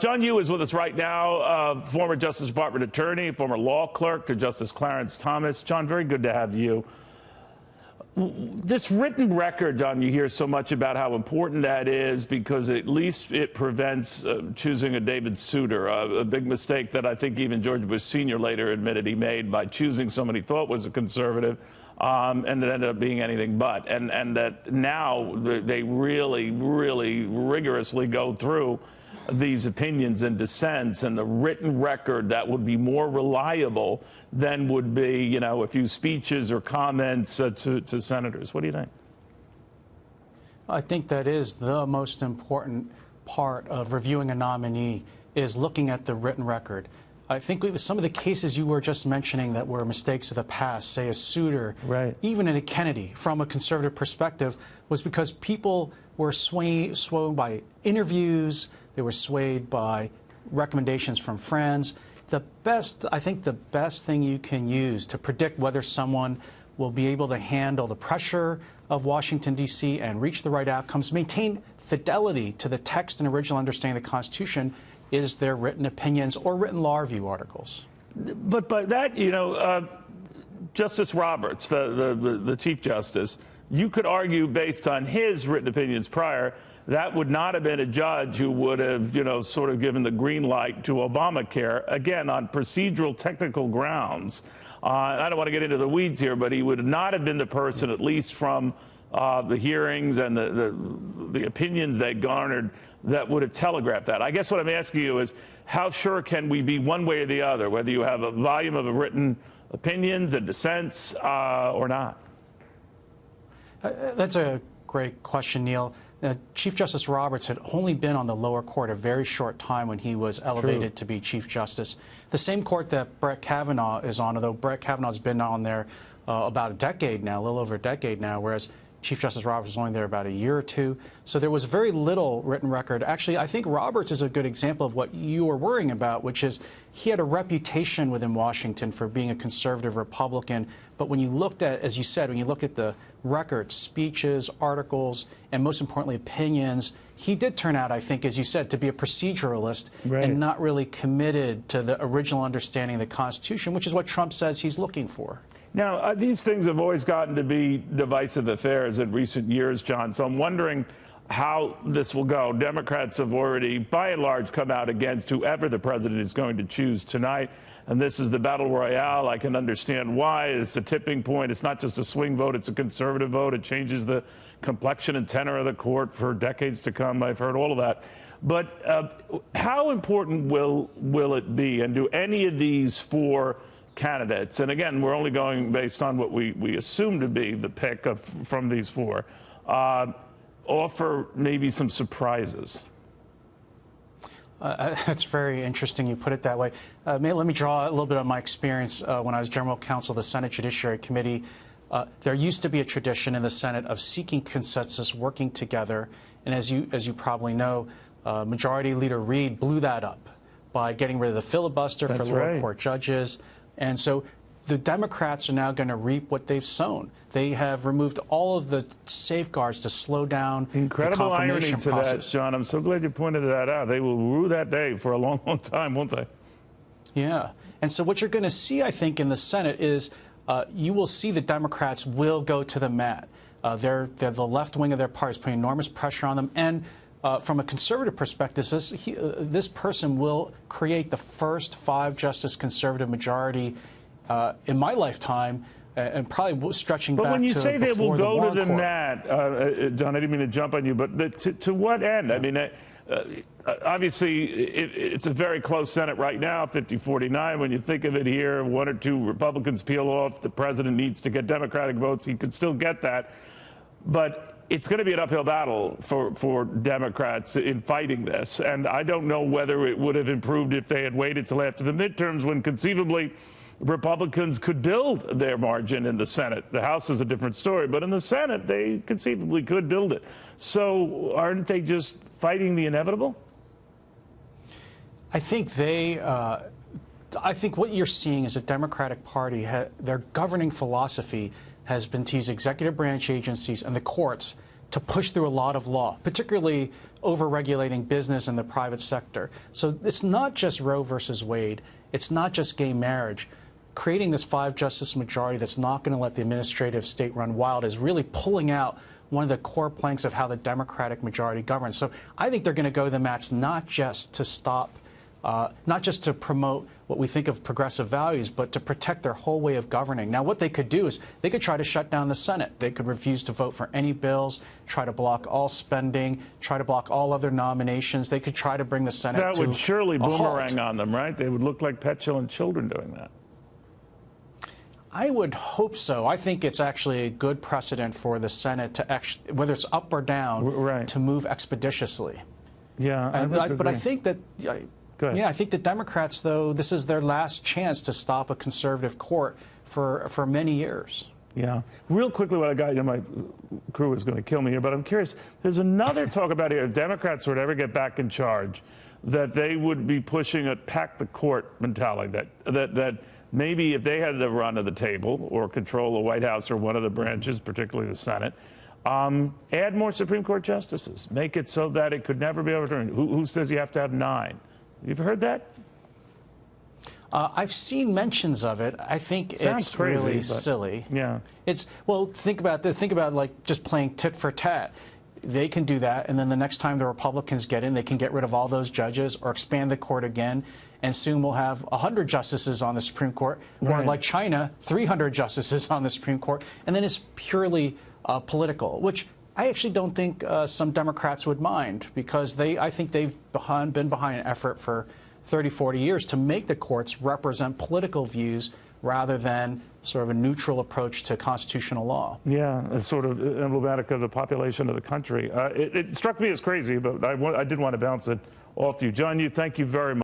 John Yoo is with us right now, former Justice Department attorney, former law clerk to Justice Clarence Thomas. John, very good to have you. This written record, John, you hear so much about how important that is because at least it prevents choosing a David Souter, a big mistake that I think even George Bush Sr. later admitted he made by choosing someone he thought was a conservative, and it ended up being anything but. And that now they really rigorously go through these opinions and dissents, and the written record that would be more reliable than would be, you know, a few speeches or comments to senators. What do you think? I think that is the most important part of reviewing a nominee, is looking at the written record. I think some of the cases you were just mentioning that were mistakes of the past, say a Souter, right, even in a Kennedy, from a conservative perspective, was because people were swayed by interviews. They were swayed by recommendations from friends. I think the best thing you can use to predict whether someone will be able to handle the pressure of Washington, D.C. and reach the right outcomes, maintain fidelity to the text and original understanding of the Constitution, is their written opinions or written law review articles. But by that, you know, Justice Roberts, the Chief Justice, you could argue based on his written opinions prior, that would not have been a judge who would have, you know, sort of given the green light to Obamacare, again, on procedural technical grounds. I don't want to get into the weeds here, but he would not have been the person, at least from the hearings and the opinions they garnered, that would have telegraphed that. I guess what I'm asking you is, how sure can we be one way or the other, whether you have a volume of written opinions and dissents or not? That's a great question, Neil. Chief Justice Roberts had only been on the lower court a very short time when he was elevated to be Chief Justice. The same court that Brett Kavanaugh is on, although Brett Kavanaugh's been on there about a decade now, a little over a decade now, whereas Chief Justice Roberts was only there about a year or two. So there was very little written record. Actually, I think Roberts is a good example of what you were worrying about, which is he had a reputation within Washington for being a conservative Republican. But when you looked at, as you said, when you look at the records, speeches, articles, and most importantly, opinions, he did turn out, I think, as you said, to be a proceduralist, right, and not really committed to the original understanding of the Constitution, which is what Trump says he's looking for. Now, these things have always gotten to be divisive affairs in recent years, John, so I'm wondering how this will go. Democrats have already, by and large, come out against whoever the president is going to choose tonight, and this is the battle royale. I can understand why. It's a tipping point. It's not just a swing vote. It's a conservative vote. It changes the complexion and tenor of the court for decades to come. I've heard all of that. But how important will it be, and do any of these four candidates, and again, we're only going based on what we assume to be the pick from these four, offer maybe some surprises? That's very interesting you put it that way. Let me draw a little bit on my experience when I was general counsel of the Senate Judiciary Committee. There used to be a tradition in the Senate of seeking consensus, working together, and as you probably know, Majority Leader Reid blew that up by getting rid of the filibuster for lower court judges. And so the Democrats are now going to reap what they've sown. They have removed all of the safeguards to slow down the confirmation process. That, John. I'm so glad you pointed that out. They will rue that day for a long, long time, won't they? Yeah. And so what you're going to see, I think, in the Senate is you will see the Democrats will go to the mat. They're the left wing of their party is putting enormous pressure on them. And from a conservative perspective, this person will create the first 5-justice conservative majority in my lifetime, and probably stretching back to before the Warren Court. But when you say they will go to the mat, John, I didn't mean to jump on you, but to what end? I mean, obviously, it's a very close Senate right now, 50-49. When you think of it here, 1 or 2 Republicans peel off. The president needs to get Democratic votes. He could still get that. But it's going to be an uphill battle for Democrats in fighting this. And I don't know whether it would have improved if they had waited till after the midterms, when conceivably Republicans could build their margin in the Senate. The House is a different story, but in the Senate, they conceivably could build it. So aren't they just fighting the inevitable? I think I think what you're seeing is a Democratic Party, their governing philosophy has been to use executive branch agencies and the courts to push through a lot of law, particularly over-regulating business and the private sector. So it's not just Roe versus Wade. It's not just gay marriage. Creating this 5-justice majority that's not going to let the administrative state run wild is really pulling out one of the core planks of how the Democratic majority governs. So I think they're going to go to the mats not just to stop, not just to promote what we think of progressive values, but to protect their whole way of governing. Now, what they could do is they could try to shut down the Senate. They could refuse to vote for any bills, try to block all spending, try to block all other nominations. They could try to bring the Senate to a halt. That would surely boomerang on them, right? They would look like petulant children doing that. I would hope so. I think it's actually a good precedent for the Senate to actually, whether it's up or down, right, to move expeditiously. Yeah, but I think that, I think the Democrats, though, this is their last chance to stop a conservative court for many years. Yeah. Real quickly, what I got, my crew is going to kill me here, but I'm curious. There's another talk about here, if Democrats would ever get back in charge, that they would be pushing a pack the court mentality, that maybe if they had the run of the table or control the White House or one of the branches, particularly the Senate, add more Supreme Court justices, make it so that it could never be overturned. Who says you have to have 9? You've heard that? I've seen mentions of it. I think it's crazy, really silly. Yeah. Well, think about this. Think about like just playing tit for tat. They can do that, and then the next time the Republicans get in, they can get rid of all those judges or expand the court again, and soon we'll have 100 justices on the Supreme Court, or like China, 300 justices on the Supreme Court, and then it's purely political, which I actually don't think some Democrats would mind, because I think they've been behind an effort for 30, 40 years to make the courts represent political views rather than sort of a neutral approach to constitutional law. Yeah, it's sort of emblematic of the population of the country. It struck me as crazy, but I did want to bounce it off you. John, thank you very much.